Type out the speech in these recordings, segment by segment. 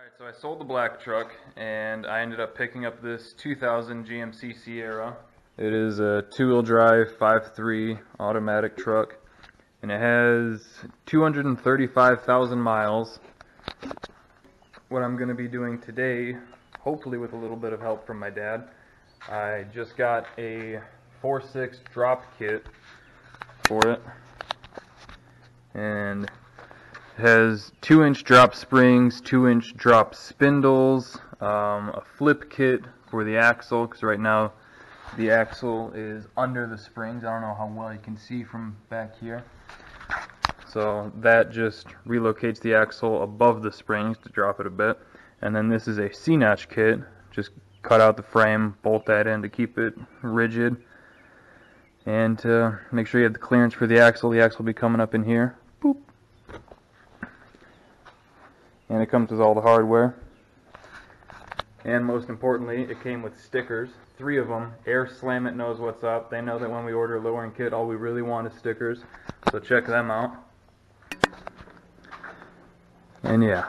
Alright, so I sold the black truck and I ended up picking up this 2000 GMC Sierra. It is a two-wheel drive 5.3 automatic truck and it has 235,000 miles. What I'm going to be doing today, hopefully with a little bit of help from my dad, I just got a 4.6 drop kit for it, and it has 2-inch drop springs, 2-inch drop spindles, a flip kit for the axle, because right now the axle is under the springs. I don't know how well you can see from back here. So that just relocates the axle above the springs to drop it a bit. And then this is a C-notch kit. Just cut out the frame, bolt that in to keep it rigid. And to make sure you have the clearance for the axle will be coming up in here. Boop. And it comes with all the hardware. And most importantly, it came with stickers. 3 of them. Air Slam It knows what's up. They know that when we order a lowering kit, all we really want is stickers. So check them out. And yeah,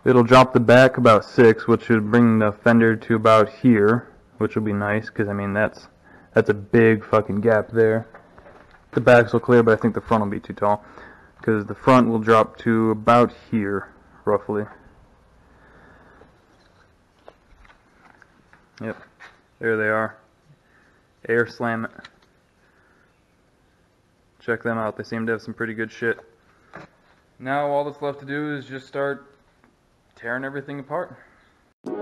it'll drop the back about 6, which should bring the fender to about here, which will be nice, because I mean that's a big fucking gap there. The backs will clear, but I think the front will be too tall, because the front will drop to about here, roughly. Yep, there they are. Air Slam It. Check them out, they seem to have some pretty good shit. Now all that's left to do is just start tearing everything apart. So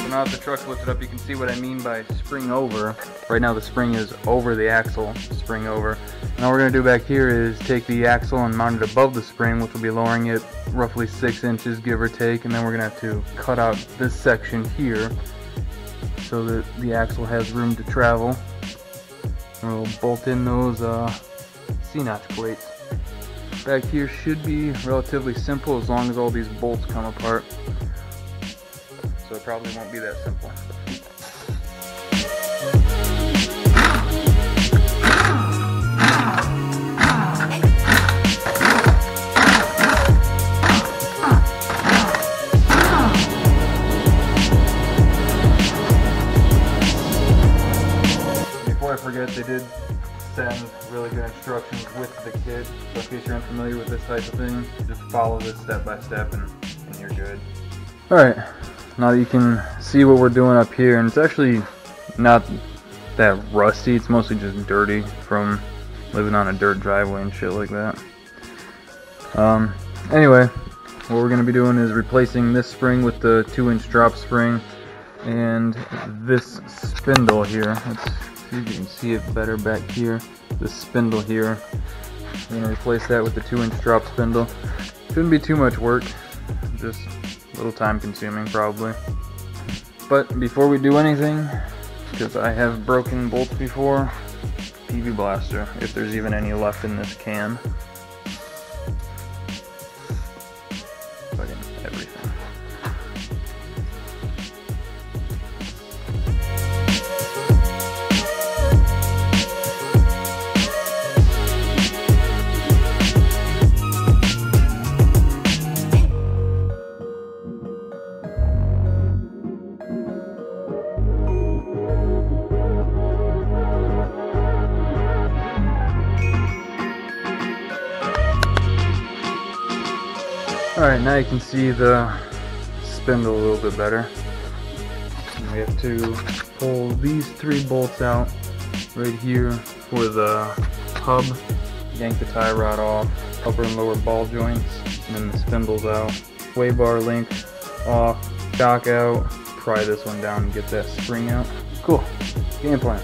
now that the truck's lifted up, you can see what I mean by spring over. Right now the spring is over the axle, spring over. And all we're going to do back here is take the axle and mount it above the spring, which will be lowering it roughly 6 inches, give or take. And then we're going to have to cut out this section here so that the axle has room to travel. And we'll bolt in those C-notch plates. Back here should be relatively simple as long as all these bolts come apart. So it probably won't be that simple. Before I forget, they did send really good instructions with the kit, so in case you're unfamiliar with this type of thing, just follow this step by step and you're good. Alright, now that you can see what we're doing up here, and it's actually not that rusty, it's mostly just dirty from living on a dirt driveway and shit like that. Anyway, what we're going to be doing is replacing this spring with the 2-inch drop spring and this spindle here. Let's see if you can see it better back here. This spindle here. We're going to replace that with the 2-inch drop spindle. Shouldn't be too much work, just a little time consuming probably. But before we do anything, because I have broken bolts before, PV blaster, if there's even any left in this can. Fucking everything. Alright, now you can see the spindle a little bit better. And we have to pull these 3 bolts out right here for the hub, yank the tie rod off, upper and lower ball joints, and then the spindles out, sway bar link off, shock out, pry this one down and get that spring out. Cool, game plan.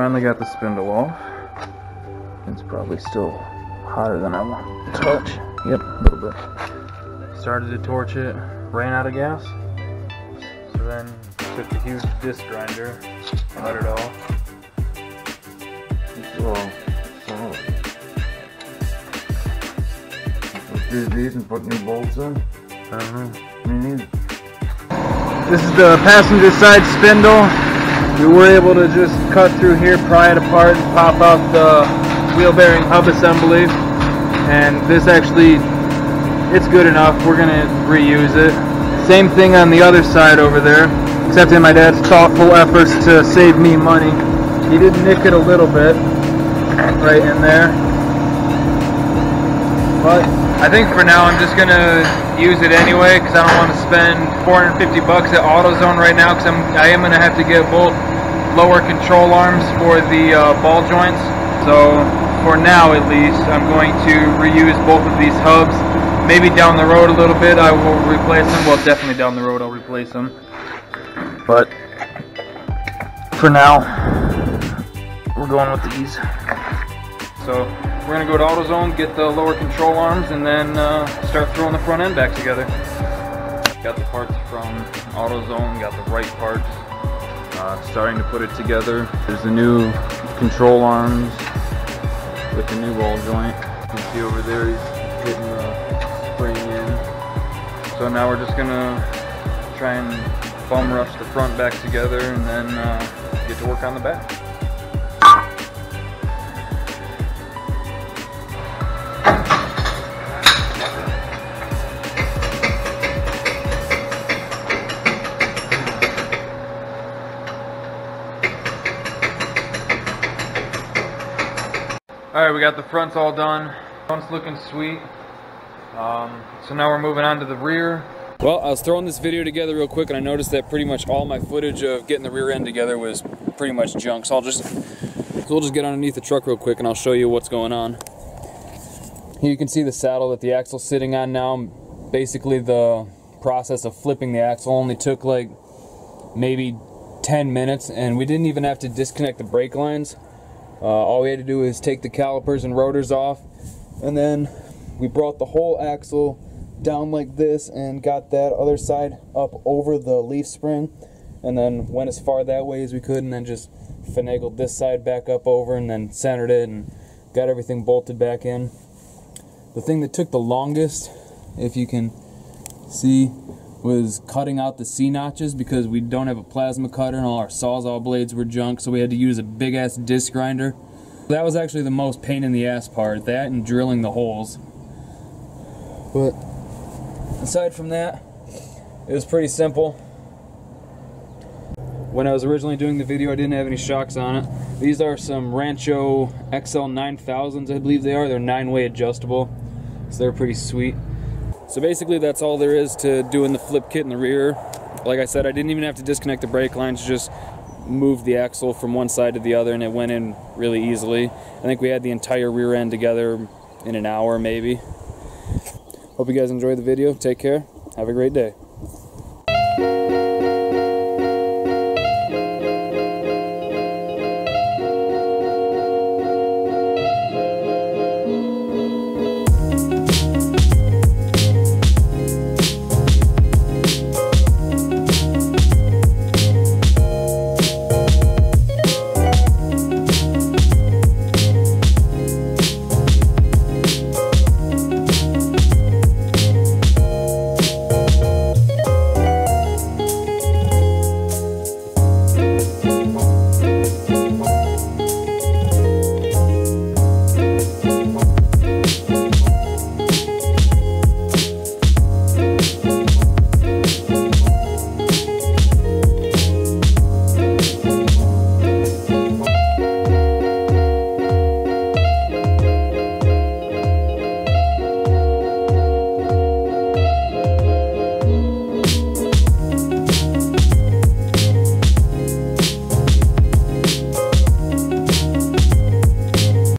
finally got the spindle off. It's probably still hotter than I want to touch. Yep, a little bit. Started to torch it, ran out of gas. So then took the huge disc grinder, cut it off. It's all solid. Let's do these and put new bolts in. I don't know. Me neither. This is the passenger side spindle. We were able to just cut through here, pry it apart, and pop out the wheel bearing hub assembly. And this actually, it's good enough. We're gonna reuse it. Same thing on the other side over there, except in my dad's thoughtful efforts to save me money. He did nick it a little bit right in there. But I think for now I'm just gonna use it anyway because I don't want to spend $450 at AutoZone right now because I am gonna have to get both lower control arms for the ball joints. So for now at least, I'm going to reuse both of these hubs. Maybe down the road a little bit I will replace them. Well, definitely down the road I'll replace them. But for now, we're going with these. So we're gonna go to AutoZone, get the lower control arms, and then start throwing the front end back together. Got the parts from AutoZone, got the right parts. Starting to put it together. There's the new control arms with the new ball joint. You can see over there he's hitting the spring in. So now we're just gonna try and bum rush the front back together and then get to work on the back. Alright, we got the fronts all done. Front's looking sweet. So now we're moving on to the rear. Well, I was throwing this video together real quick and I noticed that pretty much all my footage of getting the rear end together was pretty much junk. So we'll just get underneath the truck real quick and I'll show you what's going on. Here you can see the saddle that the axle's sitting on now. Basically the process of flipping the axle only took like maybe 10 minutes and we didn't even have to disconnect the brake lines. All we had to do is take the calipers and rotors off, and then we brought the whole axle down like this and got that other side up over the leaf spring, and then went as far that way as we could, and then just finagled this side back up over and then centered it and got everything bolted back in. The thing that took the longest, if you can see, was cutting out the C-notches because we don't have a plasma cutter and all our Sawzall blades were junk, so we had to use a big-ass disc grinder. That was actually the most pain in the ass part, that and drilling the holes. But aside from that, it was pretty simple. When I was originally doing the video, I didn't have any shocks on it. These are some Rancho XL 9000s, I believe they are. They're 9-way adjustable, so they're pretty sweet. So basically that's all there is to doing the flip kit in the rear. Like I said, I didn't even have to disconnect the brake lines, just moved the axle from one side to the other and it went in really easily. I think we had the entire rear end together in an hour maybe. Hope you guys enjoyed the video. Take care. Have a great day.